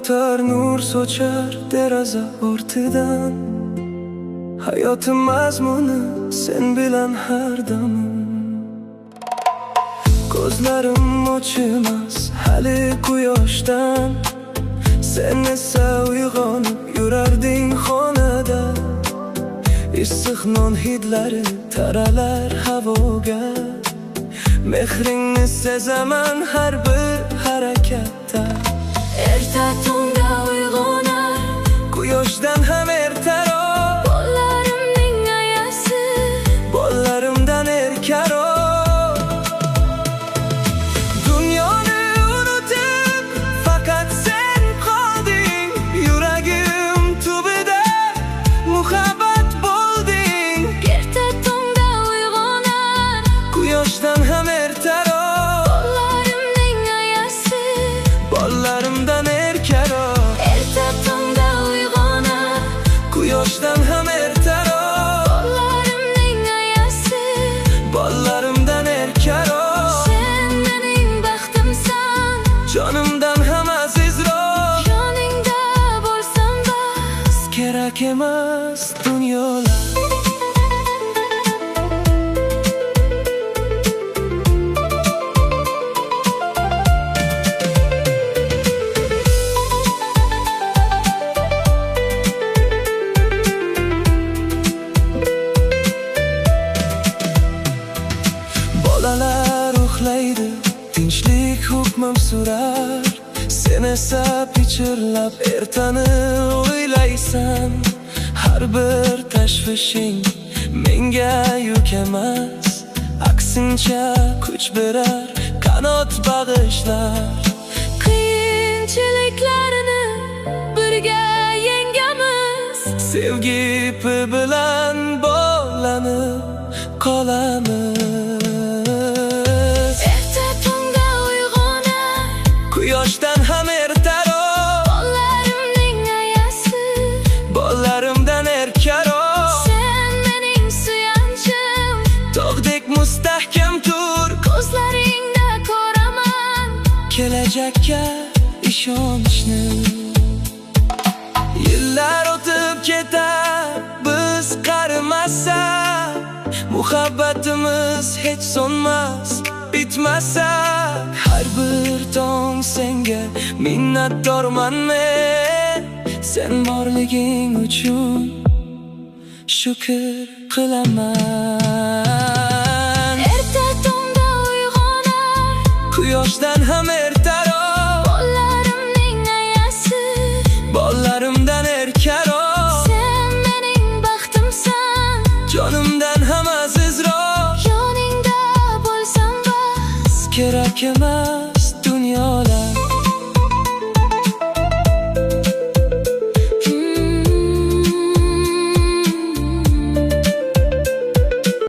o'tar, nur sochar deraza ortidan. Hayotim mazmuni sen bilan har damim. Ko'zlarim ochimas hali quyoshdan. Sen esa uyg'onib yurarding xonada. Issiq non hidlari taralar havoga. Mehringni sezaman har bir harakatda. Erta tongda uyg'onar, Quyoshdan ham ertaroq qo'llarimning ayasi, Qo'llarimdan erkaroq. Dunyoni unutib faqat sen qolding. Yuragim tubida muhabbat bo'lding. erta tongda uyg'onar, Quyoshdan ham ertaroq qo'llarimning ayasi, Qo'llarimdan erkaroq. erta tongda uyg'onar, Quyoshdan ham ertaroq qo'llarimning ayasi, Qo'llarimdan erkaroq. sen mening baxtimsan, Jonimdan ham azizroq. yoningda bo'lsam bas. Kerak emas dunyolar. Bolalar uxlaydi, tinchlik hukmim surar. Sen esa pichirlab ertani o'ylaysan. Har bir tashvishing menga yuk emas, aksincha kuch berar, qanot bag'ishlar. Qiyinchiliklarni birga yengamiz, Sevgi ipi bilan bog'lanib qolamiz. erta tongda uyg'onar, Quyoshdan ham ertaroq qo'llarimning ayasi, Qo'llarimdan erkaroq. sen mening suyanchim, Tog'dek mustahkam tur, ko'zlaringda ko'raman. kelajakka ishonchni. Yillar o'tib ketar, biz qarimasa, muhabbatimiz hech so'nmas, bitmasa. Har bir tong senga minnatdorman men. Sen borliging uchun shukr qilaman. Erta tongda uyg'onar, Quyoshdan ham ertaroq qo'llarimning ayasi, Qo'llarimdan erkaroq. sen mening baxtimsan, Jonimdan ham azizroq. yoningda bo'lsam bas. Kerak emas